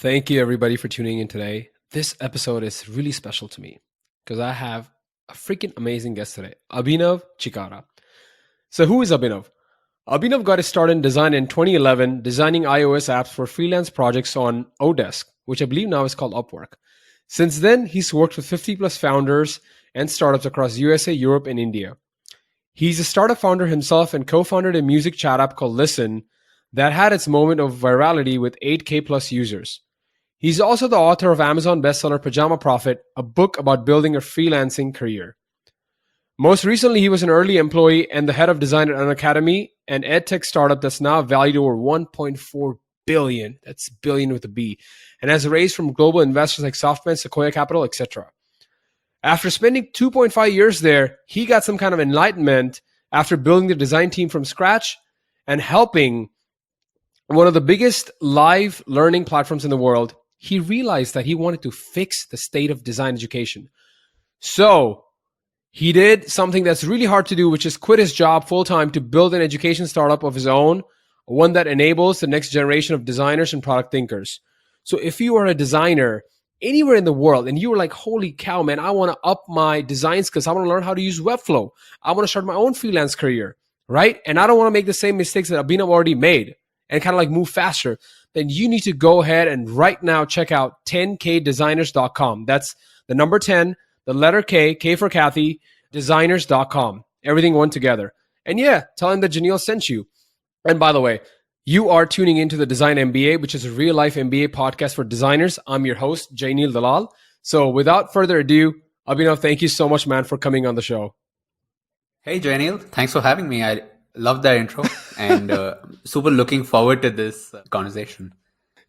Thank you, everybody, for tuning in today. This episode is really special to me because I have a freaking amazing guest today, Abhinav Chhikara. So, who is Abhinav? Abhinav got his start in design in 2011, designing iOS apps for freelance projects on Odesk, which I believe now is called Upwork. Since then, he's worked with 50 plus founders and startups across USA, Europe, and India. He's a startup founder himself and co-founded a music chat app called Listen that had its moment of virality with 8K plus users. He's also the author of Amazon bestseller Pajama Profit, a book about building a freelancing career. Most recently, he was an early employee and the head of design at Unacademy, an edtech startup that's now valued over 1.4 billion. That's billion with a B, and has raised from global investors like SoftBank, Sequoia Capital, etc. After spending 2.5 years there, he got some kind of enlightenment after building the design team from scratch and helping one of the biggest live learning platforms in the world. He realized that he wanted to fix the state of design education. So he did something that's really hard to do, which is quit his job full-time to build an education startup of his own, one that enables the next generation of designers and product thinkers. So if you are a designer anywhere in the world and you were like, holy cow, man, I want to up my design skills. I want to learn how to use Webflow. I want to start my own freelance career, right? And I don't want to make the same mistakes that Abhinav already made and kind of like move faster, then you need to go ahead and right now check out 10kdesigners.com. That's the number 10, the letter K, K for Kathy, designers.com. Everything one together. And yeah, tell him that Janelle sent you. And by the way, you are tuning into the Design MBA, which is a real life MBA podcast for designers. I'm your host, Jainil Dalal. So without further ado, Abhinav, thank you so much, man, for coming on the show. Hey, Jainil. Thanks for having me. I love that intro and super looking forward to this conversation.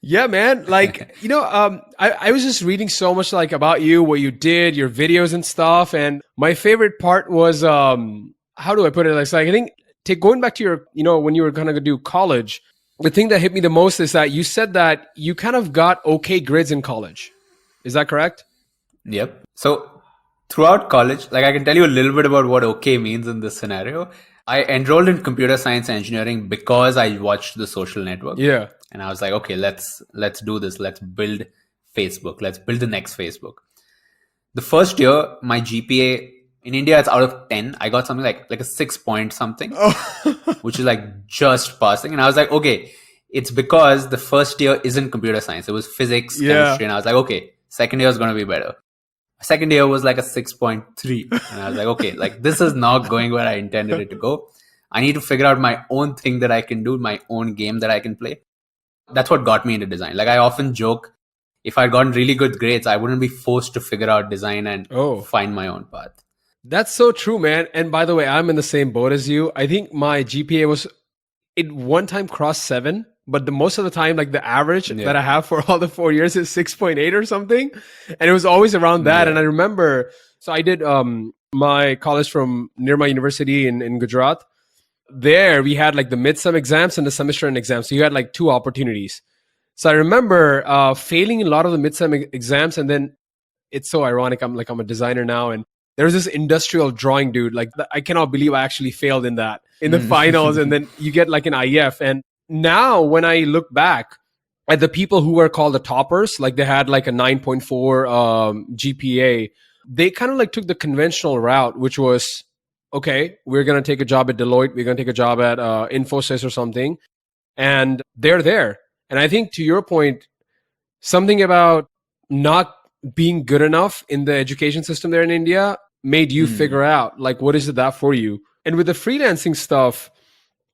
Yeah, man. Like, I was just reading so much like about you, what you did, your videos and stuff. And my favorite part was, how do I put it? Like, I think going back to your, when you were going to do college, the thing that hit me the most is that you said that you kind of got okay grades in college. Is that correct? Yep. So throughout college, like I can tell you a little bit about what okay means in this scenario. I enrolled in computer science and engineering because I watched The Social Network. Yeah. And I was like, okay, let's do this. Let's build Facebook. Let's build the next Facebook. The first year, my GPA in India, it's out of 10. I got something like a 6 point something, which is like just passing. And I was like, okay, it's because the first year isn't computer science. It was physics, chemistry. And I was like, okay, second year is going to be better. Second year was like a 6.3. And I was like, okay, like this is not going where I intended it to go. I need to figure out my own thing that I can do, my own game that I can play. That's what got me into design. Like I often joke, if I'd gotten really good grades, I wouldn't be forced to figure out design and find my own path. That's so true, man. And by the way, I'm in the same boat as you. I think my GPA it one time crossed 7. But most of the time, like the average that I have for all the 4 years is 6.8 or something. And it was always around that. And I remember, so I did my college from near my university in Gujarat. There we had like the midsem exams and the semester end exams. So you had like 2 opportunities. So I remember failing a lot of the midsem exams. And then it's so ironic. I'm a designer now. And there's this industrial drawing dude. Like I cannot believe I actually failed in the finals. And then you get like an IF. And now, when I look back at the people who were called the toppers, like they had like a 9.4 GPA, they kind of like took the conventional route, which was, okay, we're going to take a job at Deloitte, we're going to take a job at Infosys or something, and they're there. And I think to your point, something about not being good enough in the education system there in India made you figure out, like, what is it that for you? And with the freelancing stuff,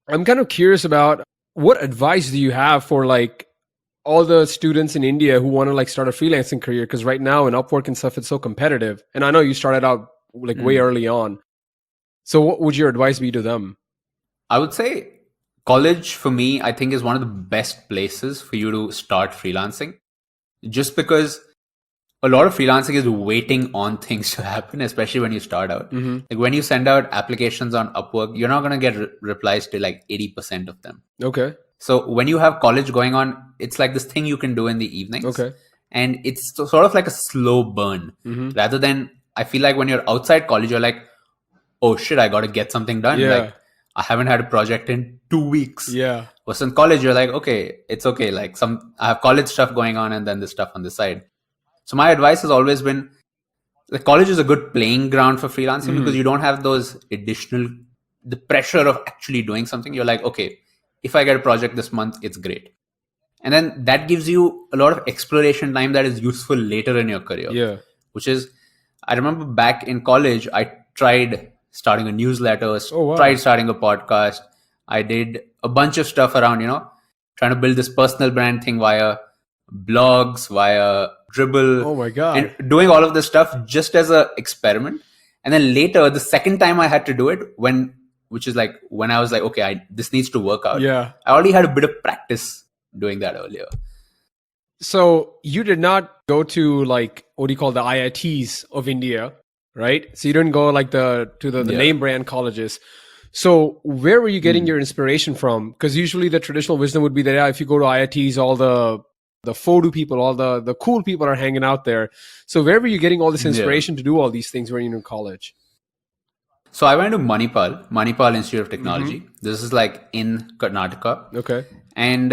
I'm kind of curious about, what advice do you have for like all the students in India who want to like start a freelancing career? Because right now in Upwork and stuff, it's so competitive. And I know you started out like way early on. So what would your advice be to them? I would say college for me, I think is one of the best places for you to start freelancing. Just because a lot of freelancing is waiting on things to happen, especially when you start out. Like when you send out applications on Upwork, you're not going to get replies to like 80% of them. Okay. So when you have college going on, it's like this thing you can do in the evenings. Okay. And it's sort of like a slow burn. Rather than, I feel like when you're outside college, you're like, oh shit, I got to get something done. Yeah. Like I haven't had a project in 2 weeks. Yeah. Versus in college, you're like, okay, it's okay. Like I have college stuff going on and then this stuff on the side. So my advice has always been, the college is a good playing ground for freelancing because you don't have those the pressure of actually doing something. You're like, okay, if I get a project this month, it's great. And then that gives you a lot of exploration time that is useful later in your career. Yeah. Which is, I remember back in college, I tried starting a newsletter, wow. tried starting a podcast. I did a bunch of stuff around, trying to build this personal brand thing via blogs, via Dribble. Oh my God. And doing all of this stuff just as an experiment. And then later, the second time I had to do it, which is like when I was like, okay, this needs to work out. Yeah. I already had a bit of practice doing that earlier. So you did not go to like, what do you call the IITs of India, right? So you didn't go like to the name brand colleges. So where were you getting your inspiration from? Because usually the traditional wisdom would be that if you go to IITs, all the photo people, all the cool people are hanging out there. So where were you getting all this inspiration to do all these things when you're in college? So I went to Manipal Institute of Technology. This is like in Karnataka. Okay. And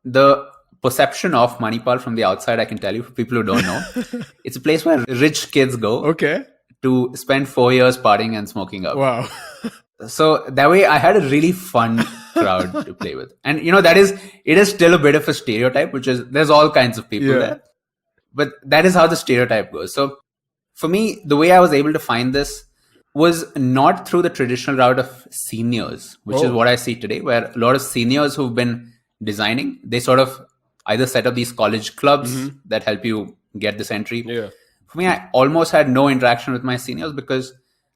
the perception of Manipal from the outside, I can tell you, for people who don't know, it's a place where rich kids go to spend 4 years partying and smoking up. Wow. So that way I had a really fun crowd to play with. And it is still a bit of a stereotype, which is there's all kinds of people there. But that is how the stereotype goes. So for me, the way I was able to find this was not through the traditional route of seniors, which is what I see today, where a lot of seniors who've been designing, they sort of either set up these college clubs that help you get this entry. Yeah. For me, I almost had no interaction with my seniors because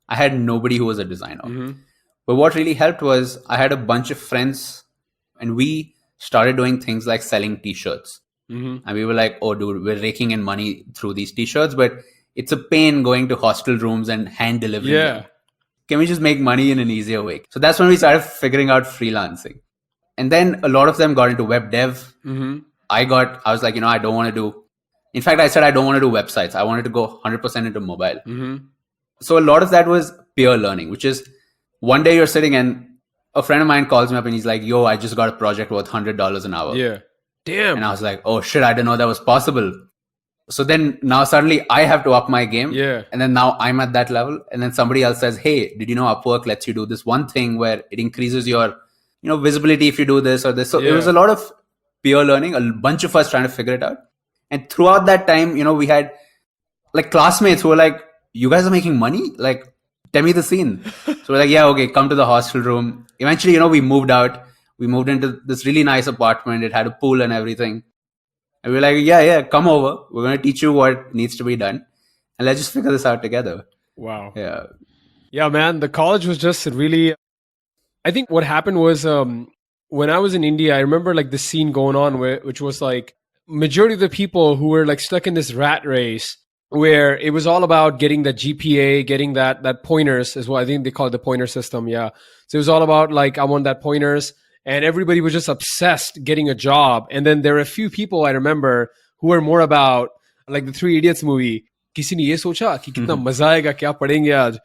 I had nobody who was a designer. But what really helped was I had a bunch of friends and we started doing things like selling t-shirts. And we were like, oh, dude, we're raking in money through these t-shirts, but it's a pain going to hostel rooms and hand delivering them. Can we just make money in an easier way? So that's when we started figuring out freelancing. And then a lot of them got into web dev. I was like, I don't want to do, in fact, I said, I don't want to do websites. I wanted to go 100% into mobile. So a lot of that was peer learning, which is one day you're sitting and a friend of mine calls me up and he's like, yo, I just got a project worth $100 an hour. Yeah. Damn. And I was like, oh shit, I didn't know that was possible. So then now suddenly I have to up my game. Yeah. And then now I'm at that level. And then somebody else says, hey, did you know Upwork lets you do this one thing where it increases your, visibility if you do this or this. So it was a lot of peer learning, a bunch of us trying to figure it out. And throughout that time, we had like classmates who were like, you guys are making money? Like, tell me the scene. So we're like, yeah, okay, come to the hostel room. Eventually, we moved out. We moved into this really nice apartment. It had a pool and everything. And we were like, yeah, come over. We're going to teach you what needs to be done. And let's just figure this out together. Wow. Yeah. Yeah, man. The college was just really, I think what happened was when I was in India, I remember like the scene going on which was like majority of the people who were like stuck in this rat race where it was all about getting the GPA, getting that pointers is what I think they call it, the pointer system. Yeah. So it was all about like, I want that pointers. And everybody was just obsessed getting a job. And then there were a few people I remember who were more about like the Three Idiots movie. Kisi ne ye socha ki kitna maza aayega, kya padhenge aaj.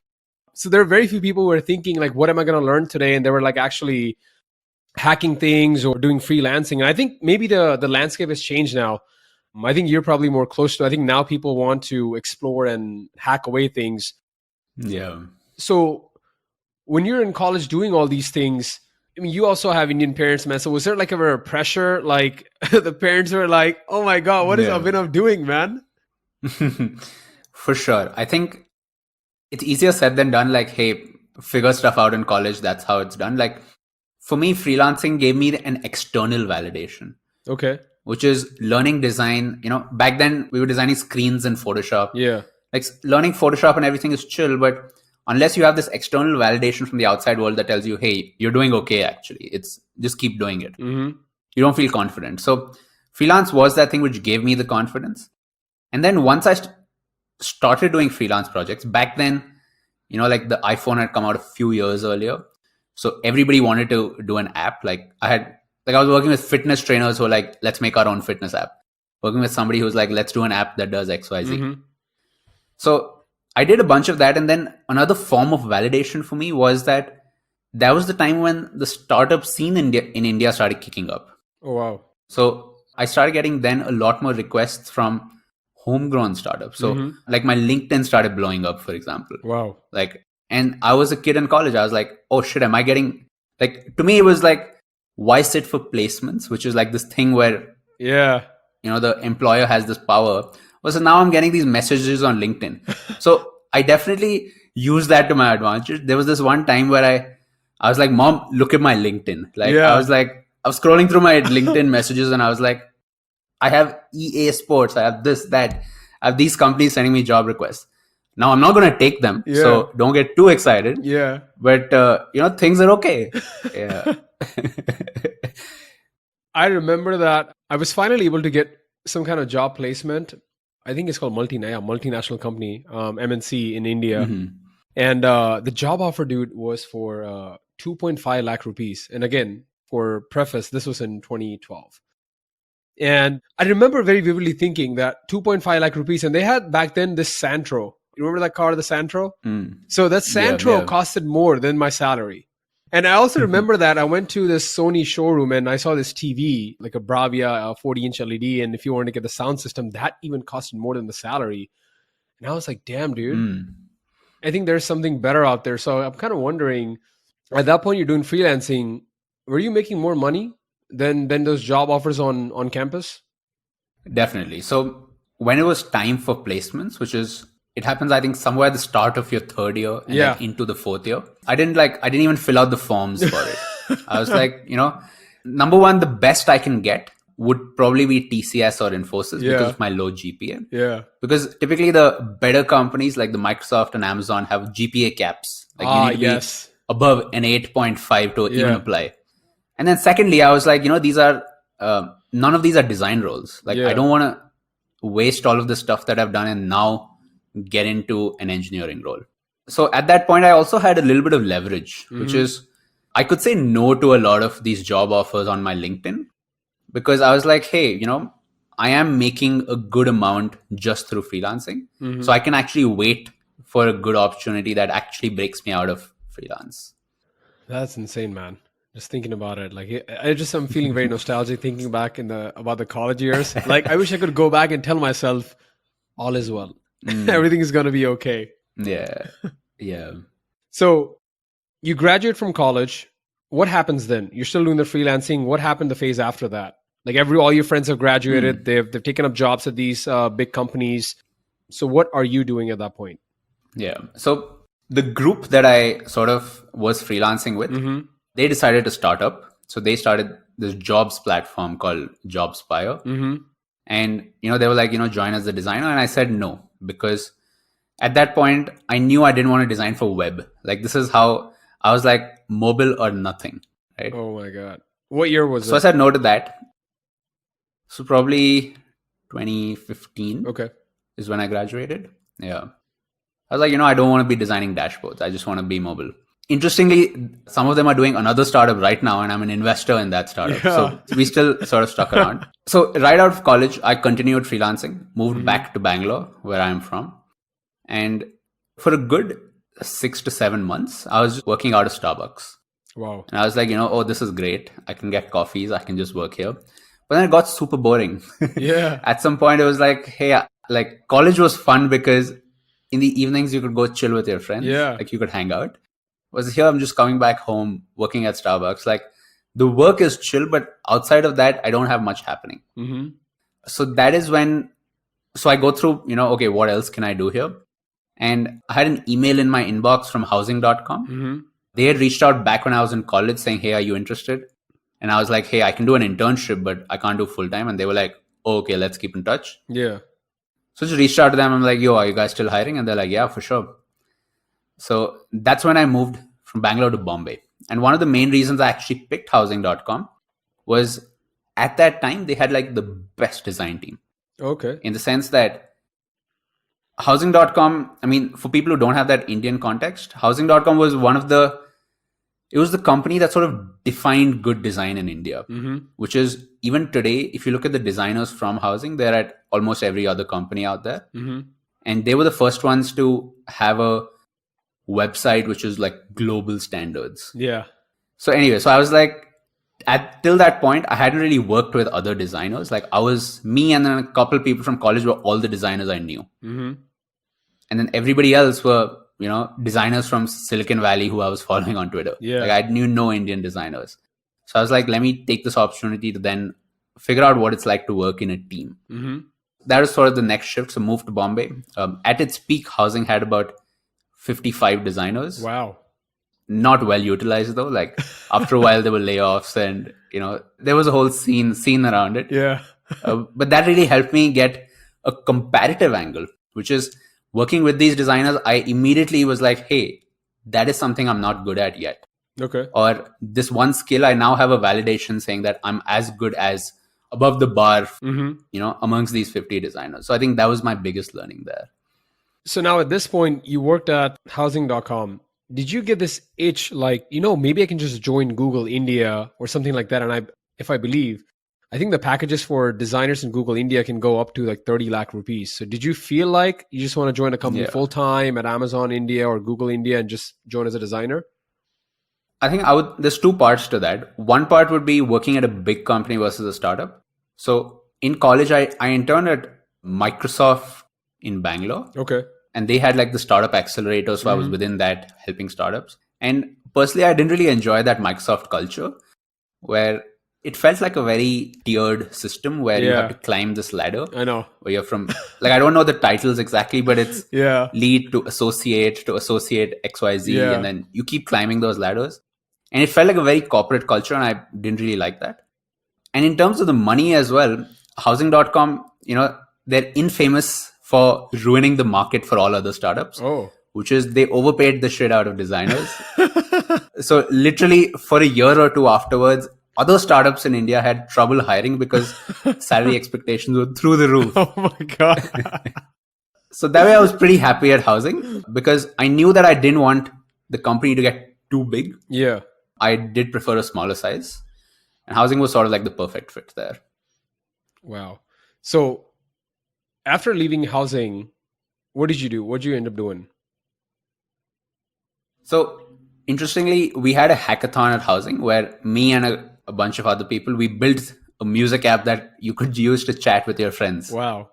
So there are very few people who were thinking like, what am I going to learn today? And they were like actually hacking things or doing freelancing. And I think maybe the landscape has changed now. I think you're probably more close to, I think now people want to explore and hack away things. Yeah. So when you're in college doing all these things, I mean, you also have Indian parents, man. So was there like ever a pressure? Like the parents were like, oh my God, what is Abhinav doing, man? For sure. I think it's easier said than done. Like, hey, figure stuff out in college. That's how it's done. Like for me, freelancing gave me an external validation. Okay. Which is learning design. Back then we were designing screens in Photoshop. Yeah. Like learning Photoshop and everything is chill, but unless you have this external validation from the outside world that tells you, hey, you're doing okay, actually. It's just keep doing it. You don't feel confident. So freelance was that thing which gave me the confidence. And then once I started doing freelance projects, back then, like the iPhone had come out a few years earlier. So everybody wanted to do an app. I was working with fitness trainers who were like, let's make our own fitness app. Working with somebody who's like, let's do an app that does X, Y, Z. So I did a bunch of that. And then another form of validation for me was that that was the time when the startup scene in India started kicking up. Oh, wow. So I started getting then a lot more requests from homegrown startups. So like my LinkedIn started blowing up, for example. Wow. Like, and I was a kid in college. I was like, oh shit, am I getting, like, to me, it was like, why sit for placements, which is like this thing where, Yeah. the employer has this power. Well, so now I'm getting these messages on LinkedIn. So I definitely use that to my advantage. There was this one time where I was like, Mom, look at my LinkedIn. Like, Yeah. I was scrolling through my LinkedIn messages and I was like, I have EA Sports, I have this, that, I have these companies sending me job requests. Now I'm not going to take them, so don't get too excited. Yeah. But things are okay. Yeah. I remember that I was finally able to get some kind of job placement. I think it's called multinational company, MNC in India. And the job offer, dude, was for 2.5 lakh rupees. And again, for preface, this was in 2012. And I remember very vividly thinking that 2.5 lakh rupees, and they had back then this Santro. You remember that car, the Santro? So that Santro costed more than my salary. And I also remember that I went to this Sony showroom and I saw this TV, like a Bravia 40-inch LED. And if you wanted to get the sound system, that even costed more than the salary. And I was like, damn, dude, I think there's something better out there. So I'm kind of wondering, at that point, you're doing freelancing. Were you making more money than those job offers on campus? Definitely. So when it was time for placements, it happens, I think, somewhere at the start of your third year and like into the fourth year. I didn't even fill out the forms for it. I was like, number one, the best I can get would probably be TCS or Infosys because of my low GPA. Yeah. Because typically the better companies like the Microsoft and Amazon have GPA caps. Like you need to be above an 8.5 to even apply. And then secondly, I was like, these are, none of these are design roles. Like I don't want to waste all of the stuff that I've done and now get into an engineering role. So at that point, I also had a little bit of leverage, which is I could say no to a lot of these job offers on my LinkedIn because I was like, hey, I am making a good amount just through freelancing. So I can actually wait for a good opportunity that actually breaks me out of freelance. That's insane, man. Just thinking about it, like I'm feeling very nostalgic thinking back about the college years. Like I wish I could go back and tell myself, all is well. Everything is going to be okay. Yeah. Yeah. So you graduate from college. What happens then? You're still doing the freelancing. What happened the phase after that? Like all your friends have graduated. They've taken up jobs at these big companies. So what are you doing at that point? Yeah. So the group that I sort of was freelancing with, they decided to start up. So they started this jobs platform called JobSpire. And, they were like, join as a designer. And I said no, because at that point, I knew I didn't want to design for web. Like, this is how I was like, mobile or nothing, right? Oh my God. What year was it? So I said no to that. So probably 2015 is when I graduated. Yeah. I was like, I don't want to be designing dashboards. I just want to be mobile. Interestingly, some of them are doing another startup right now, and I'm an investor in that startup. So we still sort of stuck around. So right out of college, I continued freelancing, moved back to Bangalore, where I'm from. And for a good 6 to 7 months, I was just working out of Starbucks. Wow. And I was like, oh, this is great. I can get coffees. I can just work here. But then it got super boring. Yeah. At some point, it was like, hey, like college was fun because in the evenings, you could go chill with your friends. Yeah. Like you could hang out. Was here, I'm just coming back home, working at Starbucks. Like the work is chill, but outside of that, I don't have much happening. So that is when, so I go through, okay, what else can I do here? And I had an email in my inbox from Housing.com. They had reached out back when I was in college saying, hey, are you interested? And I was like, hey, I can do an internship, but I can't do full time. And they were like, oh, okay, let's keep in touch. Yeah. So just reached out to them. I'm like, yo, are you guys still hiring? And they're like, yeah, for sure. So that's when I moved from Bangalore to Bombay. And one of the main reasons I actually picked Housing.com was at that time, they had like the best design team. Okay. In the sense that Housing.com, I mean, for people who don't have that Indian context, Housing.com was it was the company that sort of defined good design in India, which is even today, if you look at the designers from Housing, they're at almost every other company out there. And they were the first ones to have a website which is like global standards. Yeah. So anyway, so I was like, till that point, I hadn't really worked with other designers. Like me and then a couple of people from college were all the designers I knew. Mm-hmm. And then everybody else were, designers from Silicon Valley who I was following on Twitter. Yeah. Like I knew no Indian designers. So I was like, let me take this opportunity to then figure out what it's like to work in a team. Mm-hmm. That was sort of the next shift. So moved to Bombay. At its peak, Housing had about 55 designers. Wow. Not well utilized though. Like after a while, there were layoffs, and there was a whole scene around it. Yeah. But that really helped me get a comparative angle, which is working with these designers. I immediately was like, hey, that is something I'm not good at yet. Okay. Or this one skill, I now have a validation saying that I'm as good as above the bar, amongst these 50 designers. So I think that was my biggest learning there. So now at this point, you worked at Housing.com. Did you get this itch like, maybe I can just join Google India or something like that? And if I believe, I think the packages for designers in Google India can go up to like 30 lakh rupees. So did you feel like you just want to join a company full time at Amazon India or Google India and just join as a designer? I think there's two parts to that. One part would be working at a big company versus a startup. So in college, I interned at Microsoft in Bangalore. Okay. And they had like the startup accelerator. So I was within that helping startups. And personally, I didn't really enjoy that Microsoft culture where it felt like a very tiered system where you have to climb this ladder. I know. Where you're from, like, I don't know the titles exactly, but it's lead to associate XYZ. And then you keep climbing those ladders. And it felt like a very corporate culture. And I didn't really like that. And in terms of the money as well, Housing.com, they're infamous for ruining the market for all other startups, which is they overpaid the shit out of designers. So literally for a year or two afterwards, other startups in India had trouble hiring because salary expectations were through the roof. Oh my God. So that way I was pretty happy at Housing because I knew that I didn't want the company to get too big. Yeah. I did prefer a smaller size. And Housing was sort of like the perfect fit there. Wow. So after leaving Housing, what did you do? What did you end up doing? So interestingly, we had a hackathon at Housing where me and a bunch of other people, we built a music app that you could use to chat with your friends. Wow.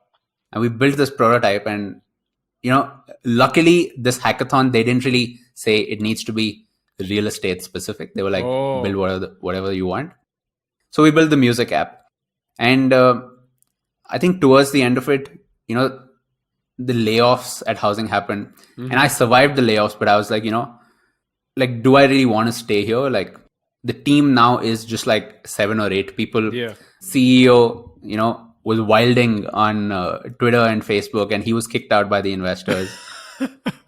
And we built this prototype and, luckily this hackathon, they didn't really say it needs to be real estate specific. They were like, build whatever you want. So we built the music app. And I think towards the end of it, the layoffs at Housing happened and I survived the layoffs, but I was like, do I really want to stay here? Like the team now is just like 7 or 8 people. Yeah. CEO, was wilding on Twitter and Facebook and he was kicked out by the investors.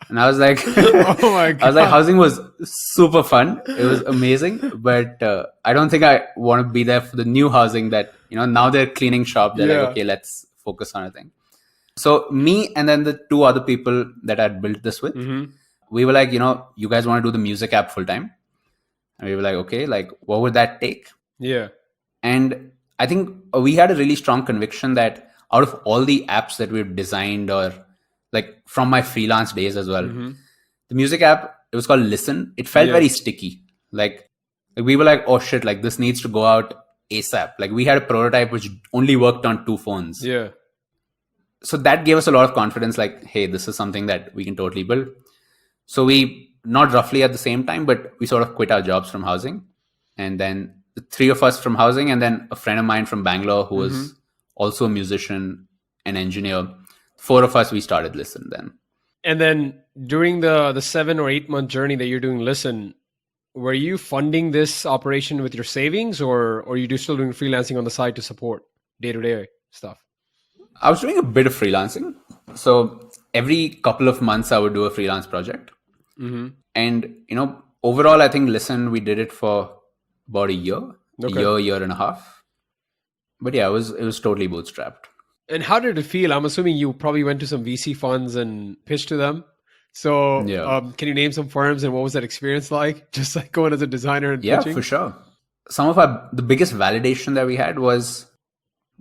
And I was like, oh my God. I was like, Housing was super fun. It was amazing. But I don't think I want to be there for the new Housing that, now they're cleaning shop. They're like, okay, let's focus on a thing. So me and then the 2 other people that I'd built this with, we were like, you guys want to do the music app full time? And we were like, okay, like what would that take? Yeah. And I think we had a really strong conviction that out of all the apps that we've designed or like from my freelance days as well, the music app, it was called Listen. It felt very sticky. Like we were like, oh shit, like this needs to go out ASAP. Like we had a prototype which only worked on 2 phones. Yeah. So that gave us a lot of confidence, like, hey, this is something that we can totally build. So we, not roughly at the same time, but we sort of quit our jobs from Housing. And then the 3 of us from Housing and then a friend of mine from Bangalore who was also a musician and engineer. 4 of us, we started Listen then. And then during the 7 or 8 month journey that you're doing Listen, were you funding this operation with your savings or are you still doing freelancing on the side to support day-to-day stuff? I was doing a bit of freelancing. So every couple of months, I would do a freelance project. And, overall, I think Listen, we did it for about a year, year and a half. But yeah, it was totally bootstrapped. And how did it feel? I'm assuming you probably went to some VC funds and pitched to them. So can you name some firms and what was that experience like? Just like going as a designer and pitching? Yeah, for sure. Some of the biggest validation that we had was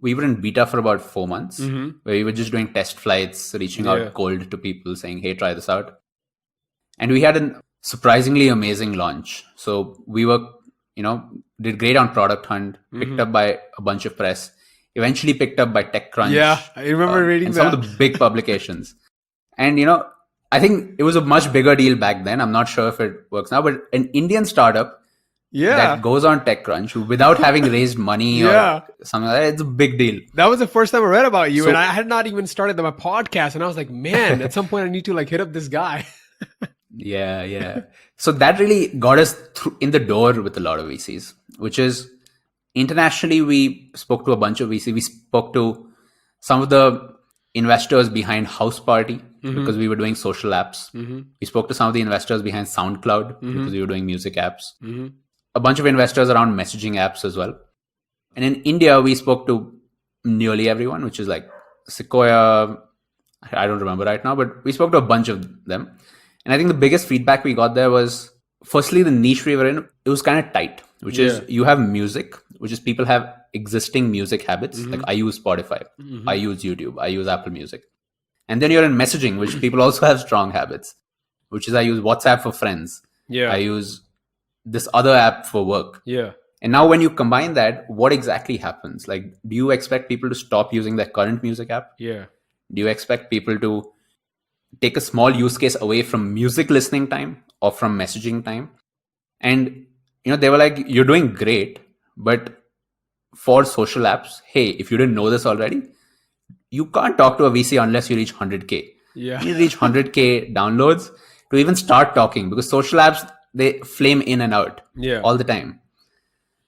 we were in beta for about 4 months where we were just doing test flights, reaching out cold to people saying, hey, try this out. And we had a surprisingly amazing launch. So we were, did great on Product Hunt, picked up by a bunch of press, eventually picked up by TechCrunch. Yeah, I remember reading and that. some of the big publications. And, I think it was a much bigger deal back then. I'm not sure if it works now, but an Indian startup that goes on TechCrunch without having raised money or something like that, it's a big deal. That was the first time I read about you, and I had not even started my podcast, and I was like, man, at some point I need to hit up this guy. Yeah. So that really got us in the door with a lot of VCs, which is internationally, we spoke to a bunch of VCs. We spoke to some of the investors behind House Party because we were doing social apps. We spoke to some of the investors behind SoundCloud because we were doing music apps. A bunch of investors around messaging apps as well. And in India, we spoke to nearly everyone, which is like Sequoia. I don't remember right now, but we spoke to a bunch of them. And I think the biggest feedback we got there was, firstly, the niche we were in, it was kind of tight, which is you have music, which is people have existing music habits. Like I use Spotify, I use YouTube, I use Apple Music. And then you're in messaging, which people also have strong habits, which is I use WhatsApp for friends. I use this other app for work. And now when you combine that, what exactly happens? Like, do you expect people to stop using their current music app? Do you expect people to take a small use case away from music listening time or from messaging time? And, they were like, you're doing great, but for social apps, hey, if you didn't know this already, you can't talk to a VC unless you reach 100K. You need to reach 100K downloads to even start talking, because social apps, they flame in and out all the time.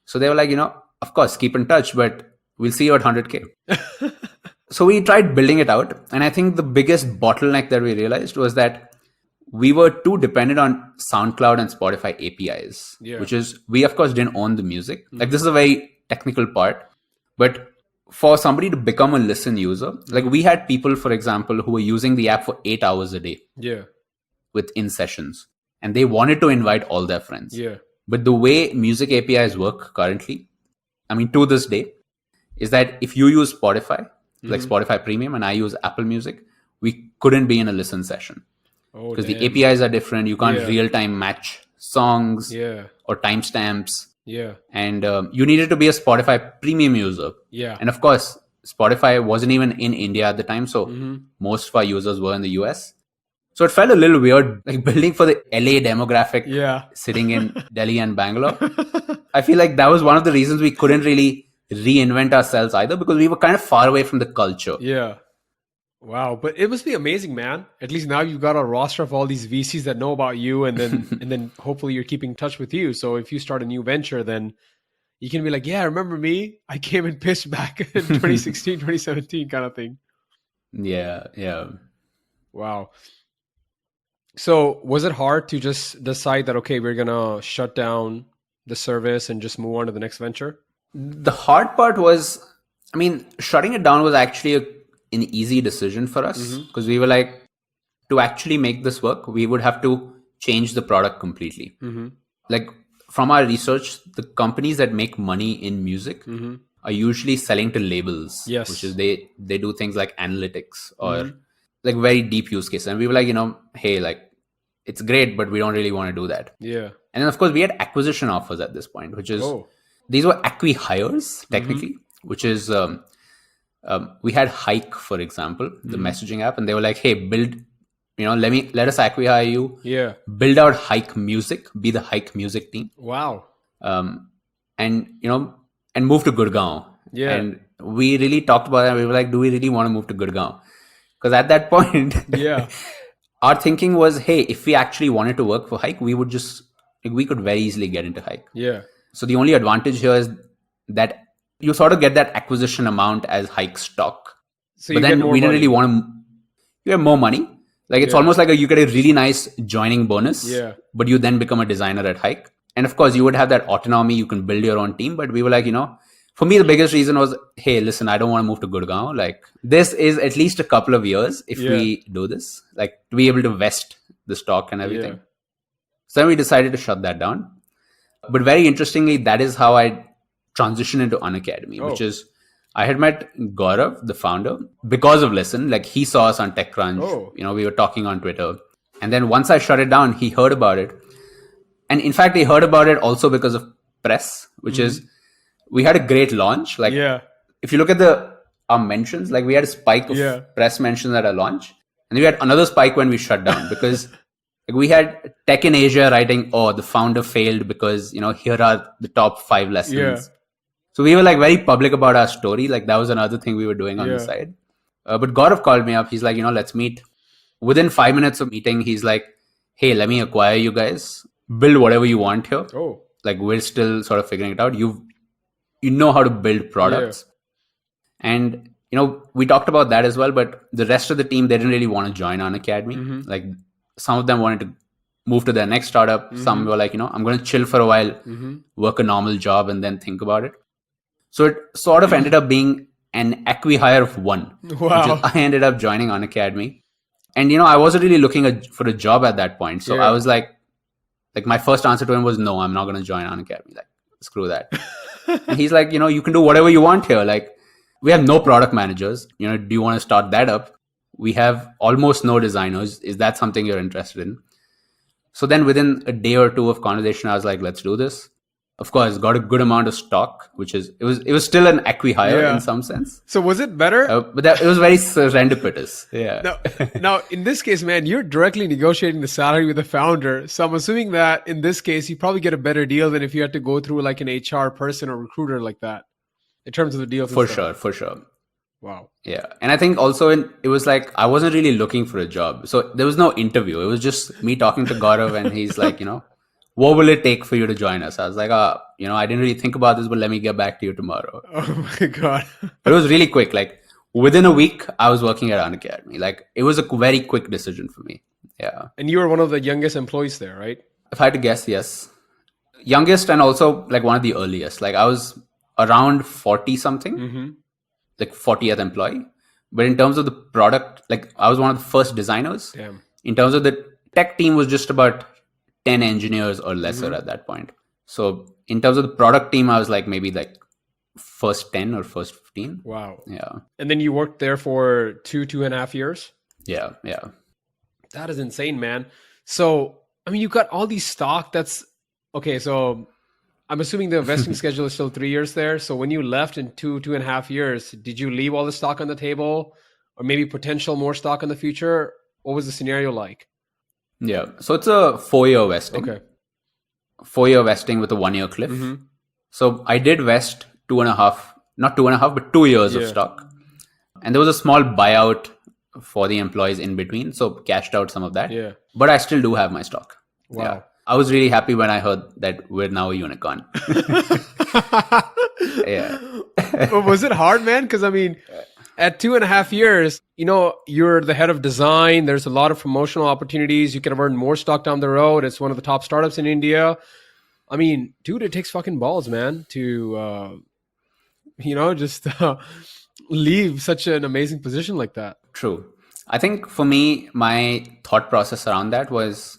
So they were like, of course, keep in touch, but we'll see you at 100K. So we tried building it out. And I think the biggest bottleneck that we realized was that we were too dependent on SoundCloud and Spotify APIs, which is, we of course didn't own the music. Like, this is a very technical part, but for somebody to become a listen user, like we had people, for example, who were using the app for 8 hours a day within sessions, and they wanted to invite all their friends. But the way music APIs work currently, I mean, to this day, is that if you use Spotify, like Spotify Premium, and I use Apple Music, we couldn't be in a listen session because the APIs are different. You can't real-time match songs or timestamps. And you needed to be a Spotify Premium user. And of course, Spotify wasn't even in India at the time, so most of our users were in the US. So it felt a little weird, like building for the LA demographic, sitting in Delhi and Bangalore. I feel like that was one of the reasons we couldn't really reinvent ourselves either, because we were kind of far away from the culture. Wow, but it must be amazing, man. At least now you've got a roster of all these VCs that know about you, and then and then hopefully you're keeping in touch with you. So if you start a new venture, then you can be like, yeah, remember me? I came and pitched back in 2016, 2017 kind of thing. Wow. So was it hard to just decide that, okay, we're going to shut down the service and just move on to the next venture? The hard part was, I mean, shutting it down was actually an easy decision for us, because we were like, to actually make this work, we would have to change the product completely. Like, from our research, the companies that make money in music are usually selling to labels, which is they do things like analytics or like very deep use cases. And we were like, hey, like, it's great, but we don't really want to do that. And then of course we had acquisition offers at this point, which is, these were acqui-hires technically, which is, we had Hike, for example, the messaging app, and they were like, hey, build, let us acqui-hire you, build out Hike Music, be the Hike Music team. Wow. And move to Gurgaon. And we really talked about that. We were like, do we really want to move to Gurgaon? Because at that point, our thinking was, hey, if we actually wanted to work for Hike, we could very easily get into Hike. So the only advantage here is that you sort of get that acquisition amount as Hike stock. So but then we didn't really want to, you have more money. Like, it's almost like you get a really nice joining bonus, but you then become a designer at Hike. And of course, you would have that autonomy. You can build your own team. But we were like, for me, the biggest reason was, hey, listen, I don't want to move to Gurgaon. Like, this is at least a couple of years if we do this, like, to be able to vest the stock and everything. So then we decided to shut that down. But very interestingly, that is how I transitioned into Unacademy, which is, I had met Gaurav, the founder, because of Listen. Like, he saw us on TechCrunch. We were talking on Twitter. And then once I shut it down, he heard about it. And in fact, he heard about it also because of press, which is we had a great launch. Like, if you look at our mentions, like we had a spike of press mentions at our launch, and we had another spike when we shut down because like we had Tech in Asia writing, "Oh, the founder failed because here are the top 5 lessons." Yeah. So we were like very public about our story. Like that was another thing we were doing on the side. But Gaurav called me up. He's like, let's meet. Within 5 minutes of meeting, he's like, "Hey, let me acquire you guys. Build whatever you want here. Oh. Like we're still sort of figuring it out. You know how to build products." And we talked about that as well. But the rest of the team, they didn't really want to join Unacademy. Like some of them wanted to move to their next startup. Some were like, I'm going to chill for a while, work a normal job, and then think about it. So it sort of ended up being an acqui-hire of one. Wow. I ended up joining Unacademy. And, I wasn't really looking for a job at that point. So I was like my first answer to him was, no, I'm not going to join Unacademy. Like, screw that. And he's like, you can do whatever you want here. Like, we have no product managers. Do you want to start that up? We have almost no designers. Is that something you're interested in? So then within a day or two of conversation, I was like, let's do this. Of course, got a good amount of stock, which is, it was still an acqui-hire in some sense. So was it better? But it was very serendipitous. Yeah. Now, in this case, man, you're directly negotiating the salary with the founder. So I'm assuming that in this case, you probably get a better deal than if you had to go through like an HR person or recruiter like that in terms of the deal. For sure. Wow. Yeah. And I think also it was like, I wasn't really looking for a job. So there was no interview. It was just me talking to Gaurav and he's like, what will it take for you to join us? I was like, I didn't really think about this, but let me get back to you tomorrow. Oh my God. But it was really quick. Like within a week, I was working at Unacademy. Like it was a very quick decision for me. Yeah. And you were one of the youngest employees there, right? If I had to guess, yes. Youngest and also like one of the earliest. Like I was around 40 something, like 40th employee. But in terms of the product, like I was one of the first designers. Damn. In terms of the tech team was just about 10 engineers or lesser at that point. So in terms of the product team, I was like maybe like first 10 or first 15. Wow. Yeah. And then you worked there for 2.5 years? Yeah. That is insane, man. So, I mean, you got all these stock. That's okay. So I'm assuming the vesting schedule is still 3 years there. So when you left in 2.5 years, did you leave all the stock on the table or maybe potential more stock in the future? What was the scenario like? Yeah. So it's a 4-year vesting. Okay. 4-year vesting with a 1-year cliff. So I did vest 2.5, but 2 years of stock. And there was a small buyout for the employees in between. So cashed out some of that. Yeah. But I still do have my stock. Wow. Yeah. I was really happy when I heard that we're now a unicorn. Yeah. But was it hard, man? Because I mean, at 2.5 years, you're the head of design. There's a lot of promotional opportunities. You can have earned more stock down the road. It's one of the top startups in India. I mean, dude, it takes fucking balls, man, to, just leave such an amazing position like that. True. I think for me, my thought process around that was,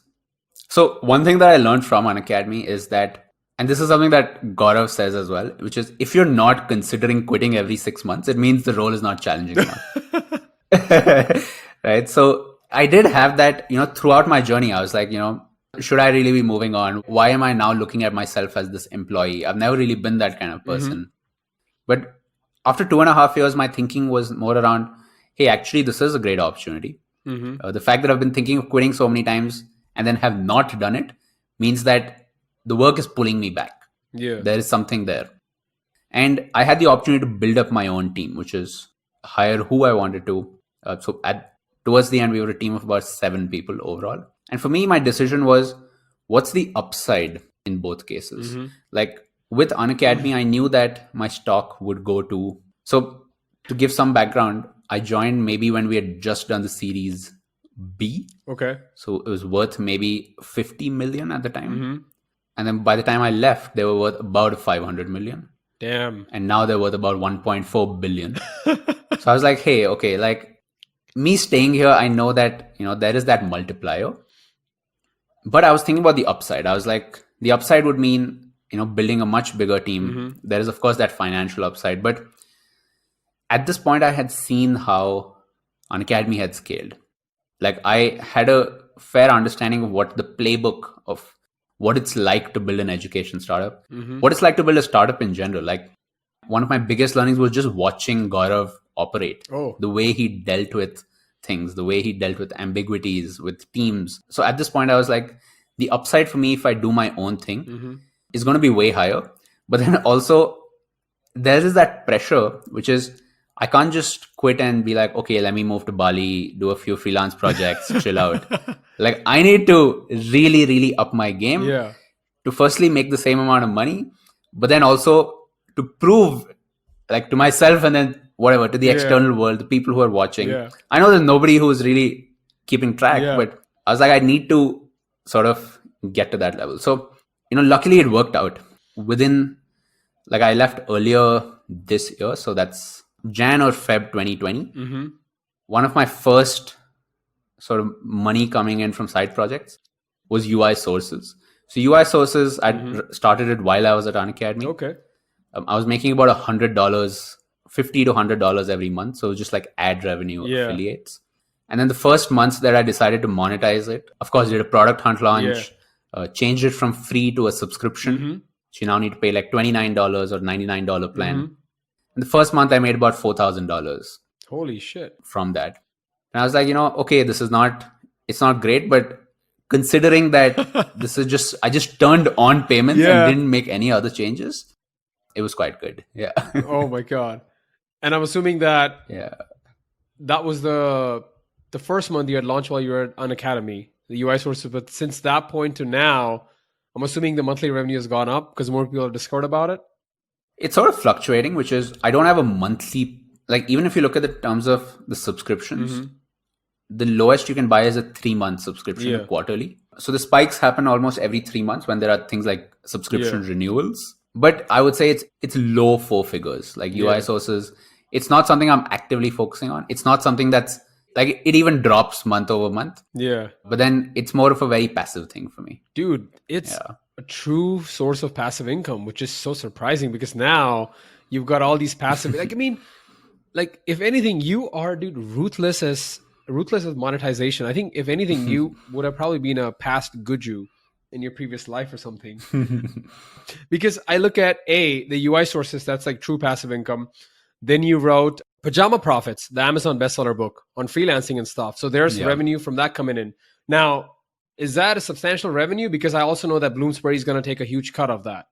so one thing that I learned from Unacademy is that, and this is something that Gaurav says as well, which is if you're not considering quitting every 6 months, it means the role is not challenging enough. Right? So I did have that, throughout my journey. I was like, should I really be moving on? Why am I now looking at myself as this employee? I've never really been that kind of person. But after 2.5 years, my thinking was more around, hey, actually, this is a great opportunity. The fact that I've been thinking of quitting so many times and then have not done it means that the work is pulling me back. Yeah. There is something there. And I had the opportunity to build up my own team, which is hire who I wanted to. Towards the end, we were a team of about 7 people overall. And for me, my decision was, what's the upside in both cases? Like with Unacademy, I knew that my stock would go to... So to give some background, I joined maybe when we had just done the series B. Okay. So it was worth maybe 50 million at the time. And then by the time I left, they were worth about 500 million. Damn. And now they're worth about 1.4 billion. So I was like, hey, okay, like me staying here, I know that, there is that multiplier. But I was thinking about the upside. I was like, the upside would mean, building a much bigger team. There is, of course, that financial upside. But at this point, I had seen how Unacademy had scaled. Like I had a fair understanding of what the playbook of what it's like to build an education startup, what it's like to build a startup in general. Like, one of my biggest learnings was just watching Gaurav operate, the way he dealt with things, the way he dealt with ambiguities, with teams. So at this point, I was like, the upside for me, if I do my own thing, is going to be way higher. But then also, there is that pressure, which is, I can't just quit and be like, okay, let me move to Bali, do a few freelance projects, chill out. Like, I need to really, really up my game to firstly make the same amount of money, but then also to prove, like, to myself and then whatever, to the external world, the people who are watching. I know there's nobody who's really keeping track, but I was like, I need to sort of get to that level. So, luckily it worked out. Within, like, I left earlier this year, so that's Jan or Feb 2020. One of my first sort of money coming in from side projects was UI sources. So UI sources, I started it while I was at Unacademy. Okay. I was making about $100, $50 to $100 every month. So it was just like ad revenue, affiliates. And then the first months that I decided to monetize it, of course, did a product hunt launch, changed it from free to a subscription. So you now need to pay like $29 or $99 plan. And the first month I made about $4,000. Holy shit. From that. And I was like, okay, it's not great, but considering that this is just, I just turned on payments and didn't make any other changes, it was quite good. Yeah. Oh my God. And I'm assuming that that was the first month you had launched while you were at Unacademy, the UI sources. But since that point to now, I'm assuming the monthly revenue has gone up because more people have discovered about it. It's sort of fluctuating, which is, I don't have a monthly, like, even if you look at the terms of the subscriptions, the lowest you can buy is a 3-month subscription quarterly. So the spikes happen almost every 3 months when there are things like subscription renewals. But I would say it's low 4 figures, like UI sources. It's not something I'm actively focusing on. It's not something that's like, it even drops month over month. Yeah. But then it's more of a very passive thing for me. Dude, it's a true source of passive income, which is so surprising because now you've got all these passive, like, I mean, like, if anything, you are, dude, ruthless as monetization. I think if anything, you would have probably been a past Guju in your previous life or something. Because I look at the UI sources, that's like true passive income. Then you wrote Pajama Profits, the Amazon bestseller book on freelancing and stuff. So there's revenue from that coming in. Now, is that a substantial revenue? Because I also know that Bloomsbury is going to take a huge cut of that.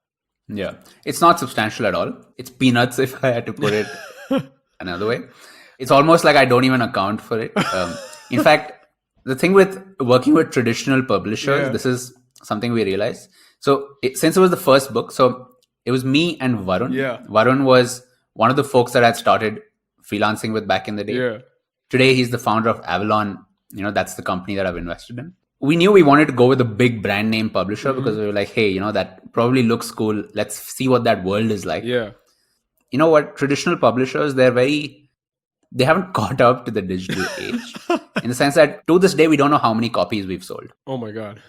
Yeah, it's not substantial at all. It's peanuts if I had to put it another way. It's almost like I don't even account for it. In fact, the thing with working with traditional publishers, this is something we realized. So since it was the first book, so it was me and Varun. Varun was one of the folks that I had started freelancing with back in the day. Today, he's the founder of Avalon. That's the company that I've invested in. We knew we wanted to go with a big brand name publisher because we were like, hey, that probably looks cool. Let's see what that world is like. Yeah. You know what? Traditional publishers, they haven't caught up to the digital age in the sense that to this day, we don't know how many copies we've sold. Oh my God.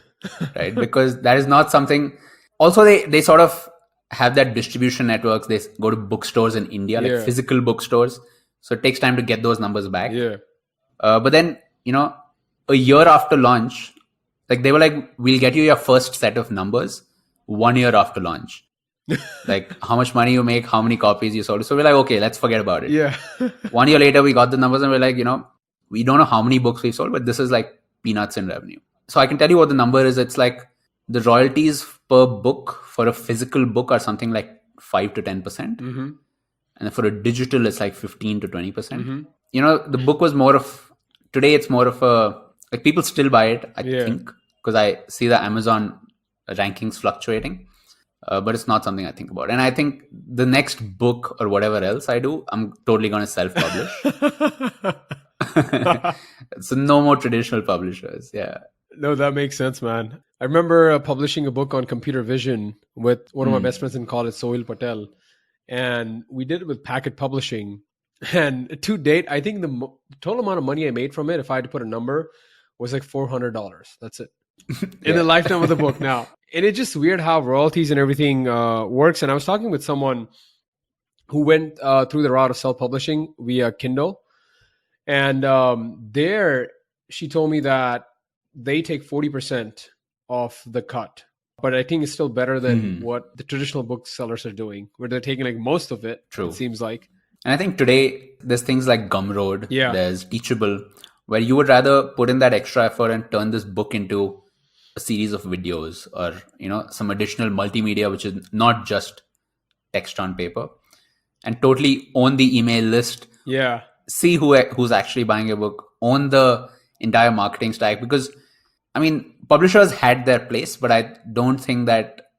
Right? Because that is not something. Also, they sort of have that distribution networks. They go to bookstores in India, like physical bookstores. So it takes time to get those numbers back. But then, a year after launch, like, they were like, we'll get you your first set of numbers 1 year after launch. Like, how much money you make, how many copies you sold. So we're like, okay, let's forget about it. 1 year later, we got the numbers and we're like, we don't know how many books we sold, but this is like peanuts in revenue. So I can tell you what the number is. It's like the royalties per book for a physical book are something like 5 to 10%. And for a digital, it's like 15 to 20%. The book was today it's more of a, like, people still buy it, I think, because I see the Amazon rankings fluctuating. But it's not something I think about. And I think the next book or whatever else I do, I'm totally going to self-publish. So no more traditional publishers. Yeah. No, that makes sense, man. I remember publishing a book on computer vision with one of my best friends in college, Sohail Patel. And we did it with Packet Publishing. And to date, I think the total amount of money I made from it, if I had to put a number, was like $400. That's it. In the lifetime of the book now. And it's just weird how royalties and everything works. And I was talking with someone who went through the route of self-publishing via Kindle. And there she told me that they take 40% of the cut. But I think it's still better than what the traditional booksellers are doing, where they're taking like most of it. True. It seems like. And I think today there's things like Gumroad, Yeah. there's Teachable, where you would rather put in that extra effort and turn this book into a series of videos or, some additional multimedia, which is not just text on paper, and totally own the email list. Yeah. See who's actually buying your book, own the entire marketing stack. Because, publishers had their place, but I don't think that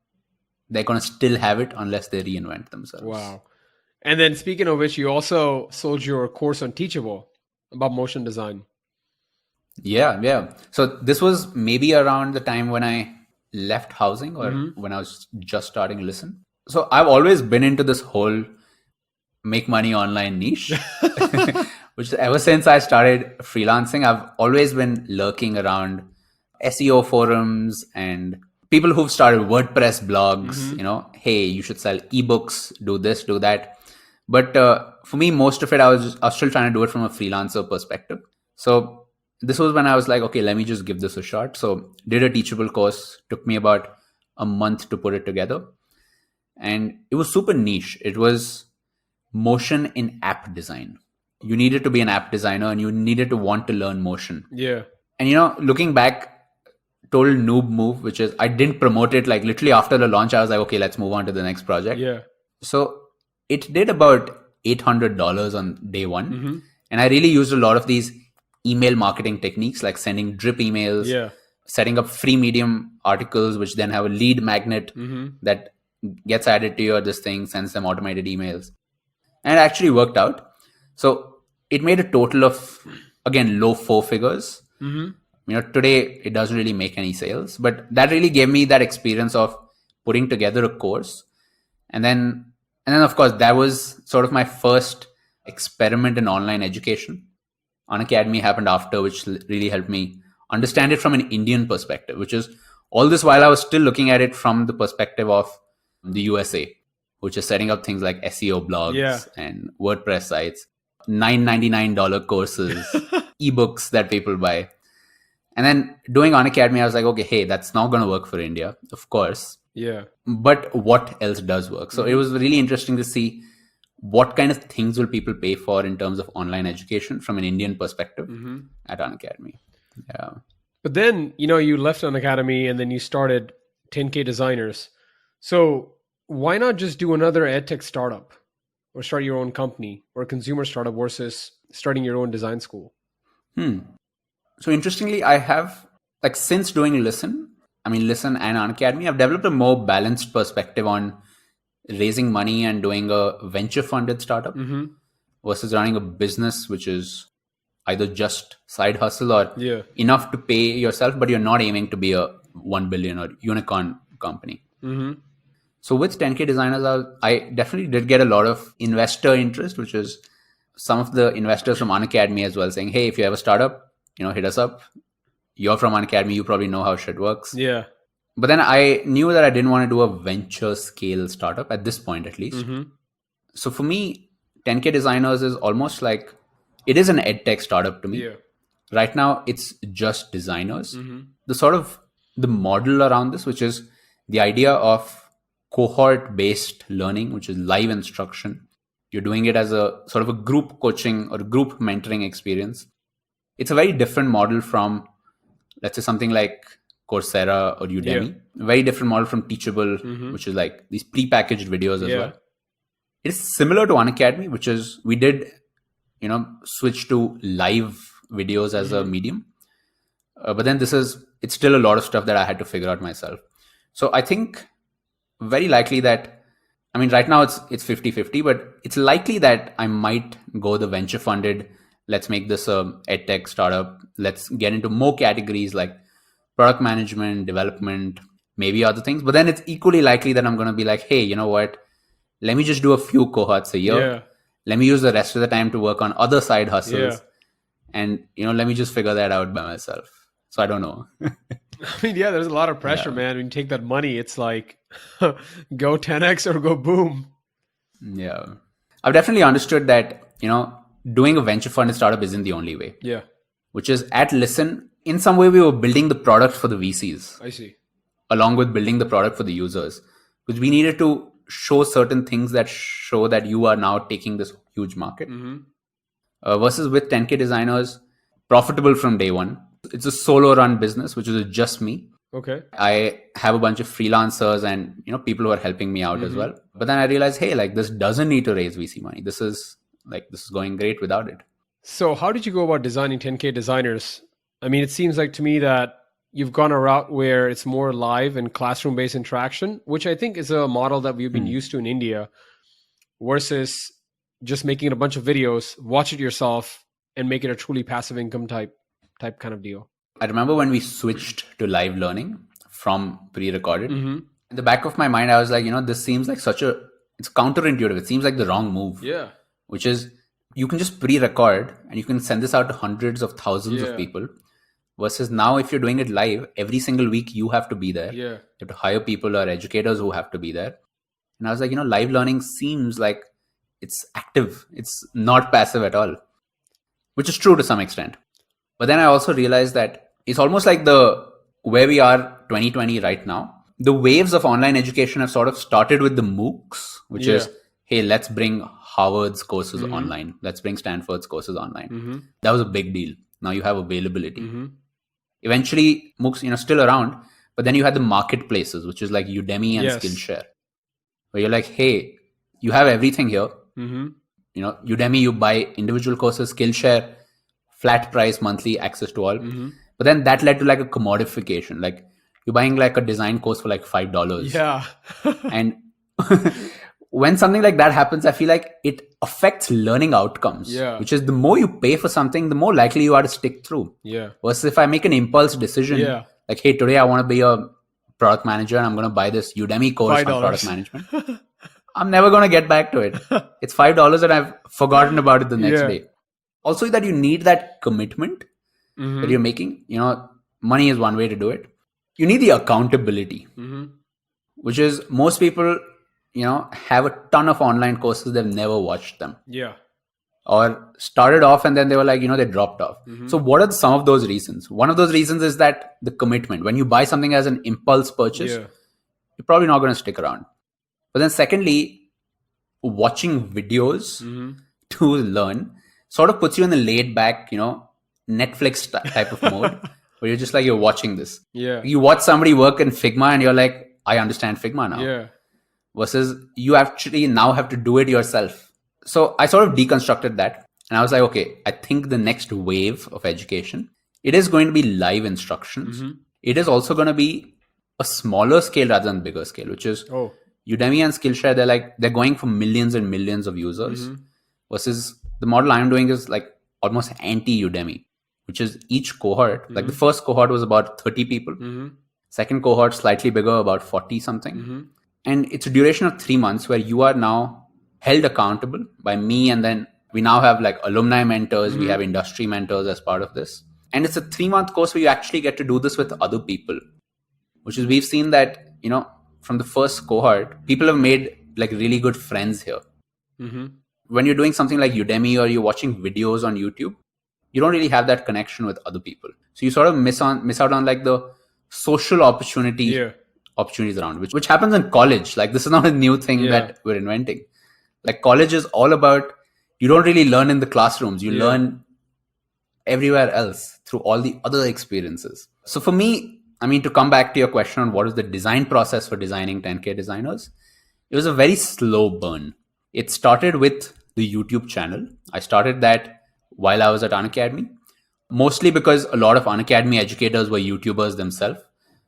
they're going to still have it unless they reinvent themselves. Wow. And then speaking of which, you also sold your course on Teachable about motion design. Yeah. So this was maybe around the time when I left housing or when I was just starting Listen. So I've always been into this whole make money online niche, which ever since I started freelancing, I've always been lurking around SEO forums and people who've started WordPress blogs, hey, you should sell ebooks, do this, do that. But for me, most of it, I was still trying to do it from a freelancer perspective. So this was when I was like, okay, let me just give this a shot. So did a Teachable course, took me about a month to put it together. And it was super niche. It was motion in app design. You needed to be an app designer and you needed to want to learn motion. Yeah. And looking back, total noob move, which is I didn't promote it. Like literally after the launch, I was like, okay, let's move on to the next project. Yeah. So it did about $800 on day one. And I really used a lot of these email marketing techniques, like sending drip emails, setting up free Medium articles, which then have a lead magnet that gets added to your this thing, sends them automated emails. And it actually worked out. So it made a total of, again, low 4 figures. Today it doesn't really make any sales, but that really gave me that experience of putting together a course. And then of course, that was sort of my first experiment in online education. Unacademy happened after, which really helped me understand it from an Indian perspective, which is all this while I was still looking at it from the perspective of the USA, which is setting up things like SEO blogs and WordPress sites, $9.99 courses, ebooks that people buy. And then doing Unacademy, I was like, okay, hey, that's not going to work for India, of course. Yeah. But what else does work? So it was really interesting to see what kind of things will people pay for in terms of online education from an Indian perspective at Unacademy. Yeah. But then, you left Unacademy and then you started 10K Designers. So why not just do another edtech startup or start your own company or a consumer startup versus starting your own design school? So interestingly, I have, since doing Listen and Unacademy, I've developed a more balanced perspective on raising money and doing a venture funded startup versus running a business, which is either just side hustle or enough to pay yourself, but you're not aiming to be a 1 billion or unicorn company. So with 10K Designers, I definitely did get a lot of investor interest, which is some of the investors from Unacademy as well saying, hey, if you have a startup, hit us up. You're from Unacademy, you probably know how shit works. Yeah. But then I knew that I didn't want to do a venture scale startup at this point, at least. So for me, 10K Designers is almost like, it is an edtech startup to me. Yeah. Right now, it's just designers. The model around this, which is the idea of cohort-based learning, which is live instruction. You're doing it as a sort of a group coaching or group mentoring experience. It's a very different model from, let's say, something like Coursera or Udemy. Very different model from Teachable, which is like these pre-packaged videos as well. It's similar to Unacademy, which is we did, switch to live videos as a medium. But then it's still a lot of stuff that I had to figure out myself. So I think very likely that, right now it's 50-50, but it's likely that I might go the venture funded, let's make this a edtech startup. Let's get into more categories like product management, development, maybe other things. But then it's equally likely that I'm going to be like, hey, you know what? Let me just do a few cohorts a year. Yeah. Let me use the rest of the time to work on other side hustles. And, let me just figure that out by myself. So I don't know. There's a lot of pressure, man. When you take that money, it's like go 10x or go boom. Yeah. I've definitely understood that, doing a venture funded startup isn't the only way. Yeah. which is at Listen, in some way we were building the product for the VCs. I see. Along with building the product for the users, because we needed to show certain things that show that you are now taking this huge market. Versus with 10K designers, profitable from day one. It's a solo run business, which is just me. Okay. I have a bunch of freelancers and people who are helping me out as well. But then I realized, hey, like this doesn't need to raise VC money. This is going great without it. So how did you go about designing 10K designers? I mean, it seems like to me that you've gone a route where it's more live and classroom-based interaction, which I think is a model that we've been used to in India, versus just making a bunch of videos, watch it yourself, and make it a truly passive income type kind of deal. I remember when we switched to live learning from pre-recorded. In the back of my mind, I was like, this seems like it's counterintuitive. It seems like the wrong move. Yeah. Which is, you can just pre-record and you can send this out to hundreds of thousands of people. Versus now, if you're doing it live, every single week you have to be there. Yeah. You have to hire people or educators who have to be there. And I was like, live learning seems like it's active. It's not passive at all, which is true to some extent. But then I also realized that it's almost like where we are 2020 right now. The waves of online education have sort of started with the MOOCs, which is, hey, let's bring Harvard's courses online. Let's bring Stanford's courses online. That was a big deal. Now you have availability. Eventually, MOOCs, still around, but then you had the marketplaces, which is like Udemy and Skillshare, where you're like, hey, you have everything here. Udemy, you buy individual courses. Skillshare, flat price, monthly access to all. But then that led to like a commodification. Like you're buying like a design course for like $5. Yeah. And when something like that happens, I feel like it affects learning outcomes. Yeah. Which is, the more you pay for something, the more likely you are to stick through. Yeah. Versus if I make an impulse decision, like, hey, today I want to be a product manager and I'm going to buy this Udemy course on product management. I'm never going to get back to it. It's $5 and I've forgotten about it the next day. Also, that you need that commitment that you're making. Money is one way to do it. You need the accountability, which is, most people, have a ton of online courses. They've never watched them. Yeah. Or started off and then they were like, they dropped off. So what are some of those reasons? One of those reasons is that the commitment. When you buy something as an impulse purchase, you're probably not going to stick around. But then secondly, watching videos to learn sort of puts you in the laid back, Netflix type of mode where you're just like, you're watching this. Yeah. You watch somebody work in Figma and you're like, I understand Figma now. Yeah. Versus you actually now have to do it yourself. So I sort of deconstructed that. And I was like, okay, I think the next wave of education, it is going to be live instructions. It is also going to be a smaller scale rather than bigger scale, which is Udemy and Skillshare. They're going for millions and millions of users. Versus the model I'm doing is like almost anti-Udemy, which is each cohort. Like the first cohort was about 30 people. Second cohort, slightly bigger, about 40 something. And it's a duration of 3 months where you are now held accountable by me. And then we now have like alumni mentors. We have industry mentors as part of this. And it's a 3-month course where you actually get to do this with other people, which is, we've seen that, from the first cohort, people have made like really good friends here. When you're doing something like Udemy or you're watching videos on YouTube, you don't really have that connection with other people. So you sort of miss out on like the social opportunities around, which happens in college. Like this is not a new thing that we're inventing. Like college is all about, you don't really learn in the classrooms. You learn everywhere else through all the other experiences. So for me, to come back to your question on what is the design process for designing 10K designers, it was a very slow burn. It started with the YouTube channel. I started that while I was at Unacademy, mostly because a lot of Unacademy educators were YouTubers themselves.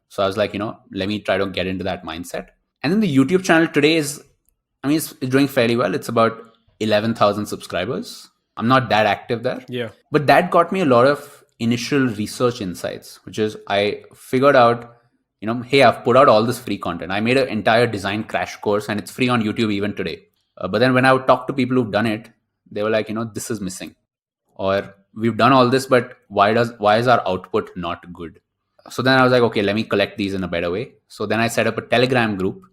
So I was like, let me try to get into that mindset. And then the YouTube channel today is, it's doing fairly well. It's about 11,000 subscribers. I'm not that active there. Yeah. But that got me a lot of initial research insights, which is, I figured out, hey, I've put out all this free content. I made an entire design crash course and it's free on YouTube even today. But then when I would talk to people who've done it, they were like, this is missing. Or we've done all this, but why is our output not good? So then I was like, okay, let me collect these in a better way. So then I set up a Telegram group,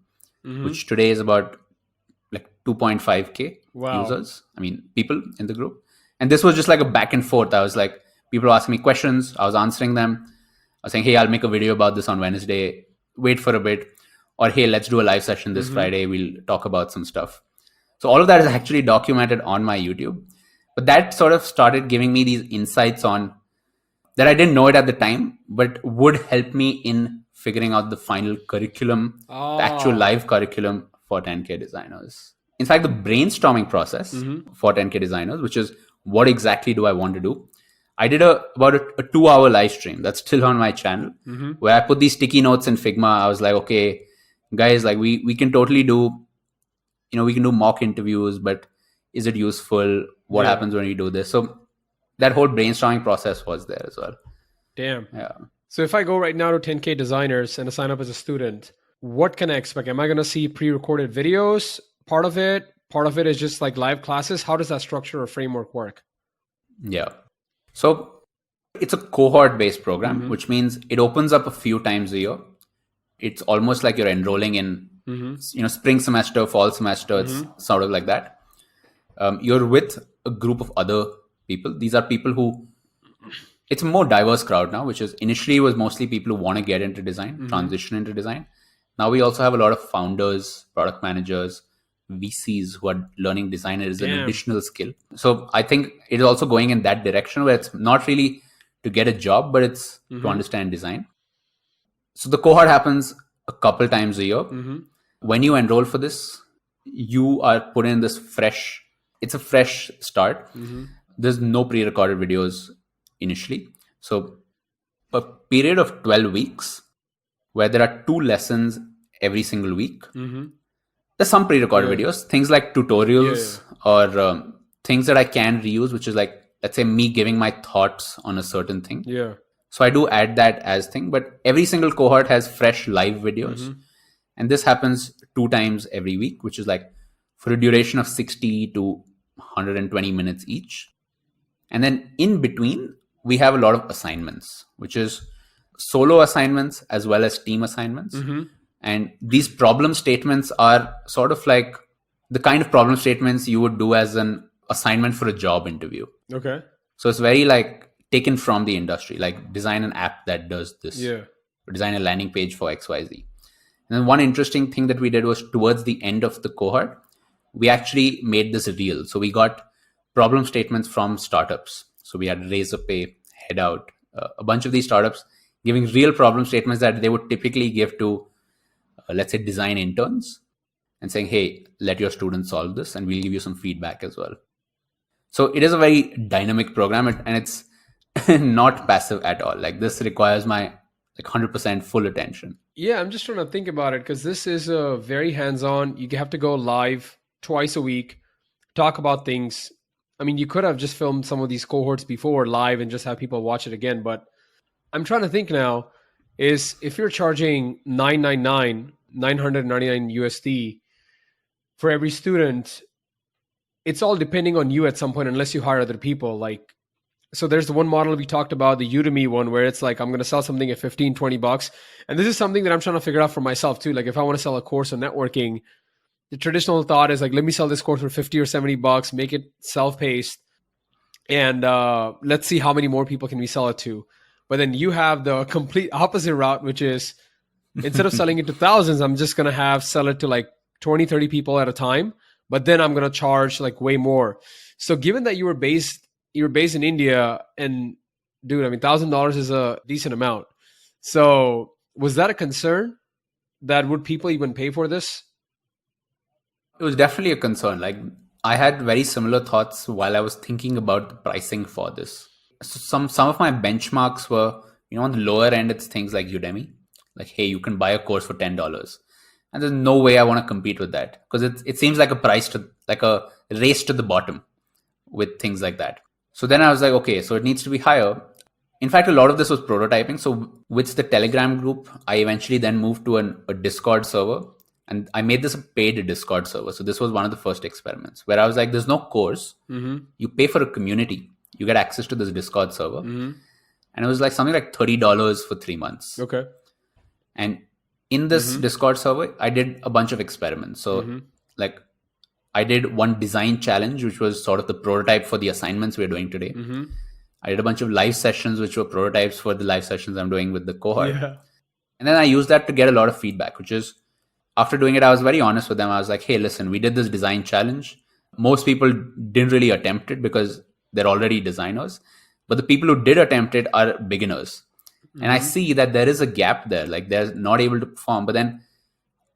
which today is about like 2.5K users. People in the group. And this was just like a back and forth. I was like, People were asking me questions. I was answering them. I was saying, hey, I'll make a video about this on Wednesday. Wait for a bit. Or, hey, let's do a live session this Friday. We'll talk about some stuff. So all of that is actually documented on my YouTube. But that sort of started giving me these insights on that I didn't know it at the time, but would help me in figuring out the final curriculum, the actual live curriculum for 10K designers. In fact, the brainstorming process for 10K designers, which is what exactly do I want to do? I did about a 2-hour live stream that's still on my channel, where I put these sticky notes in Figma. I was like, okay, guys, like we can totally do, we can do mock interviews, but is it useful? What happens when we do this? So that whole brainstorming process was there as well. Damn. Yeah. So if I go right now to 10K designers and I sign up as a student, what can I expect? Am I going to see pre-recorded videos? Part of it is just like live classes. How does that structure or framework work? Yeah. So it's a cohort-based program, which means it opens up a few times a year. It's almost like you're enrolling in, spring semester, fall semester. It's sort of like that. You're with a group of other people. These are people who, it's a more diverse crowd now, which is initially was mostly people who want to get into design, transition into design. Now we also have a lot of founders, product managers, VCs who are learning design as an additional skill. So I think it is also going in that direction where it's not really to get a job, but it's to understand design. So the cohort happens a couple times a year. When you enroll for this, you are put in this it's a fresh start. There's no pre-recorded videos initially. So a period of 12 weeks where there are 2 lessons every single week. There's some pre-recorded videos, things like tutorials or things that I can reuse, which is like, let's say me giving my thoughts on a certain thing. So I do add that as thing, but every single cohort has fresh live videos. And this happens 2 times every week, which is like for a duration of 60 to 120 minutes each. And then in between, we have a lot of assignments, which is solo assignments as well as team assignments. And these problem statements are sort of like the kind of problem statements you would do as an assignment for a job interview. Okay. So it's very like taken from the industry, like design an app that does this. Or design a landing page for XYZ. And then one interesting thing that we did was towards the end of the cohort, we actually made this real. So we got problem statements from startups. So we had Razorpay, Headout, a bunch of these startups giving real problem statements that they would typically give to, let's say, design interns and saying, hey, let your students solve this and we'll give you some feedback as well. So it is a very dynamic program and it's not passive at all. Like this requires my 100% full attention. Yeah, I'm just trying to think about it because this is a very hands-on. You have to go live twice a week, talk about things. I mean, you could have just filmed some of these cohorts before live and just have people watch it again. But I'm trying to think now is if you're charging $999 USD for every student, it's all depending on you at some point, unless you hire other people. Like, so there's the one model we talked about, the Udemy one, where it's like, I'm going to sell something at $15-20. And this is something that I'm trying to figure out for myself too. Like if I want to sell a course on networking, the traditional thought is like, let me sell this course for $50 or $70, make it self-paced. And let's see how many more people can we sell it to. But then you have the complete opposite route, which is instead of selling it to thousands, I'm just going to sell it to like 20, 30 people at a time. But then I'm going to charge like way more. So given that you were based in India, and dude, I mean, $1,000 is a decent amount. So was that a concern that would people even pay for this? It was definitely a concern. Like I had very similar thoughts while I was thinking about the pricing for this. So some of my benchmarks were, on the lower end, it's things like Udemy. Like, hey, you can buy a course for $10. And there's no way I want to compete with that because it seems like a race to the bottom with things like that. So then I was like, okay, so it needs to be higher. In fact, a lot of this was prototyping. So with the Telegram group, I eventually then moved to a Discord server and I made this a paid Discord server. So this was one of the first experiments where I was like, there's no course. You pay for a community. You get access to this Discord server. And it was like something like $30 for 3 months. Okay. And in this Discord server, I did a bunch of experiments. So like I did one design challenge, which was sort of the prototype for the assignments we're doing today. I did a bunch of live sessions, which were prototypes for the live sessions I'm doing with the cohort. Yeah. And then I used that to get a lot of feedback, which is, after doing it, I was very honest with them. I was like, hey, listen, we did this design challenge. Most people didn't really attempt it because they're already designers. But the people who did attempt it are beginners. And I see that there is a gap there. Like, they're not able to perform. But then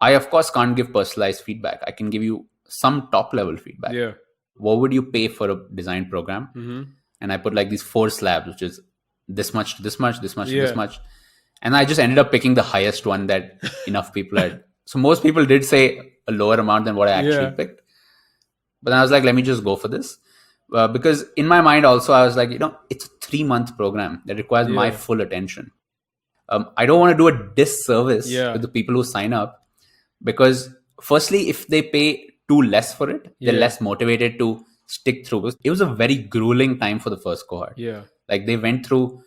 I, of course, can't give personalized feedback. I can give you some top level feedback. Yeah. What would you pay for a design program? And I put like these 4 slabs, which is this much to this much, this much to this much. And I just ended up picking the highest one that enough people had. So most people did say a lower amount than what I actually picked. But then I was like, let me just go for this. Because in my mind also, I was like, it's a 3-month program that requires my full attention. I don't want to do a disservice to the people who sign up. Because firstly, if they pay too less for it, they're less motivated to stick through. It was a very grueling time for the first cohort. Yeah. Like they went through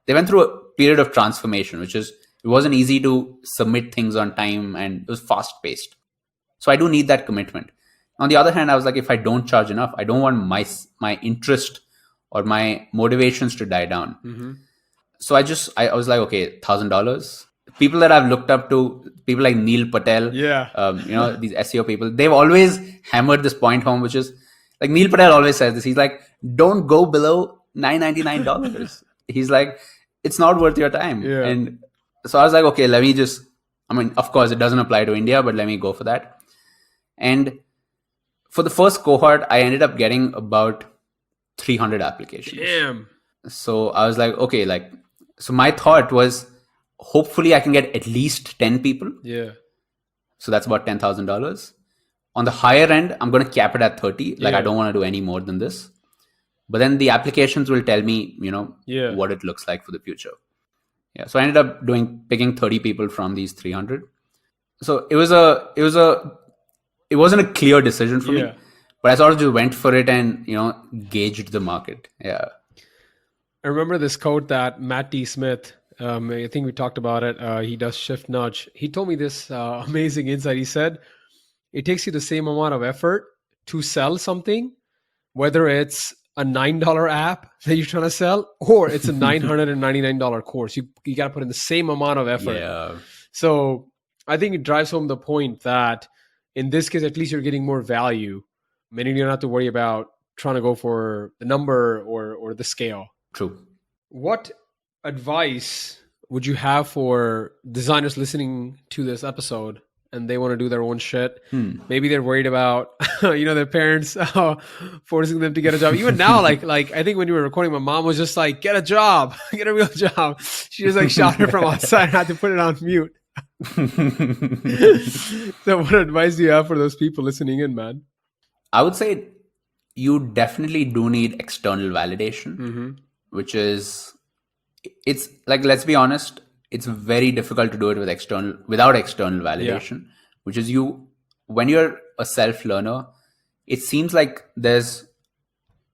a period of transformation, which is, it wasn't easy to submit things on time and it was fast paced. So I do need that commitment. On the other hand, I was like, if I don't charge enough, I don't want my interest or my motivations to die down. So I was like, okay, $1,000. People that I've looked up to, people like Neil Patel, these SEO people, they've always hammered this point home, which is like, Neil Patel always says this. He's like, don't go below $999. He's like, it's not worth your time. And so I was like, okay, of course it doesn't apply to India, but let me go for that. And for the first cohort, I ended up getting about 300 applications. Damn. So I was like, okay, so my thought was, hopefully I can get at least 10 people. Yeah. So that's about $10,000. On the higher end, I'm going to cap it at 30. Like, I don't want to do any more than this. But then the applications will tell me, what it looks like for the future. Yeah. So I ended up picking 30 people from these 300. So it wasn't a clear decision for me, but I sort of just went for it and, gauged the market. Yeah. I remember this quote that Matt D. Smith, I think we talked about it. He does Shift Nudge. He told me this amazing insight. He said, it takes you the same amount of effort to sell something, whether it's a $9 app that you're trying to sell or it's a $999 course. You got to put in the same amount of effort. Yeah. So I think it drives home the point that in this case, at least you're getting more value, meaning you don't have to worry about trying to go for the number or the scale. True. What advice would you have for designers listening to this episode and they want to do their own shit? Maybe they're worried about, their parents forcing them to get a job. Even now, like I think when you were recording, my mom was just like, get a job, get a real job. She just shouted from outside and had to put it on mute. So what advice do you have for those people listening in, man? I would say you definitely do need external validation, which is, it's like, let's be honest, it's very difficult to do it without external validation, which is when you're a self-learner, it seems like there's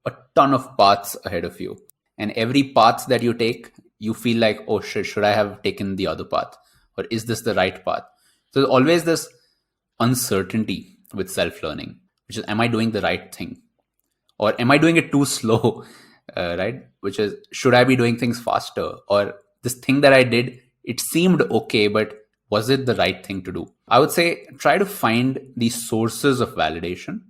a ton of paths ahead of you. And every path that you take, you feel like, oh shit, should I have taken the other path? Or is this the right path? So there's always this uncertainty with self-learning, which is, am I doing the right thing? Or am I doing it too slow? Right? Which is, should I be doing things faster? Or this thing that I did, it seemed okay, but was it the right thing to do? I would say try to find these sources of validation.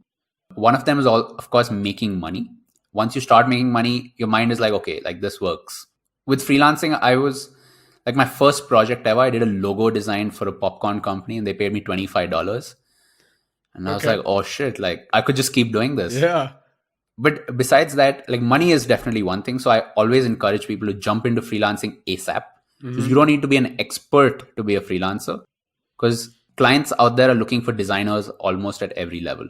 One of them is, of course, making money. Once you start making money, your mind is like, okay, like this works. With freelancing, I was like, my first project ever, I did a logo design for a popcorn company and they paid me $25. And I was like, oh shit, like I could just keep doing this. Yeah. But besides that, like money is definitely one thing. So I always encourage people to jump into freelancing ASAP. Because you don't need to be an expert to be a freelancer, because clients out there are looking for designers almost at every level.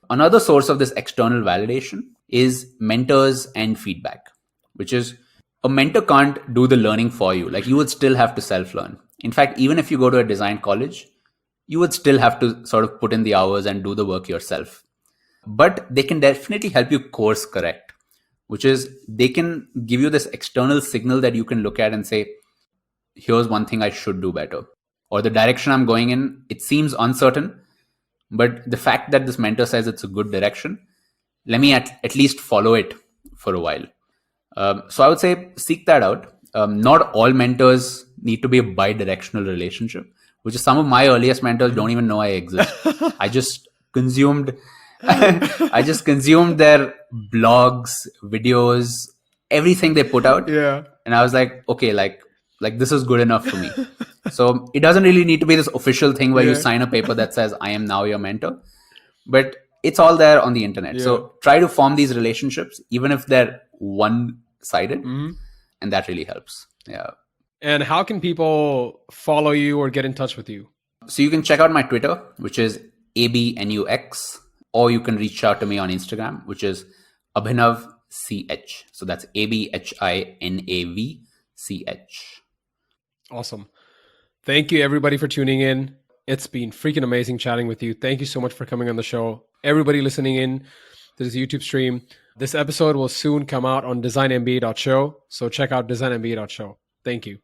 Another source of this external validation is mentors and feedback, which is, a mentor can't do the learning for you. Like, you would still have to self-learn. In fact, even if you go to a design college, you would still have to sort of put in the hours and do the work yourself. But they can definitely help you course correct, which is, they can give you this external signal that you can look at and say, here's one thing I should do better. Or the direction I'm going in, it seems uncertain, but the fact that this mentor says it's a good direction, let me at least follow it for a while. So I would say seek that out. Not all mentors need to be a bi-directional relationship, which is some of my earliest mentors don't even know I exist. I just consumed I just consumed their blogs, videos, everything they put out. Yeah. And I was like, okay, like this is good enough for me. So it doesn't really need to be this official thing where you sign a paper that says I am now your mentor, but it's all there on the internet. So try to form these relationships, even if they're one-sided, and that really helps. Yeah. And how can people follow you or get in touch with you? So you can check out my Twitter, which is ABNUX, or you can reach out to me on Instagram, which is Abhinav CH. So that's ABHINAVCH. Awesome. Thank you, everybody, for tuning in. It's been freaking amazing chatting with you. Thank you so much for coming on the show. Everybody listening in to this YouTube stream. This episode will soon come out on designmba.show. So check out designmba.show. Thank you.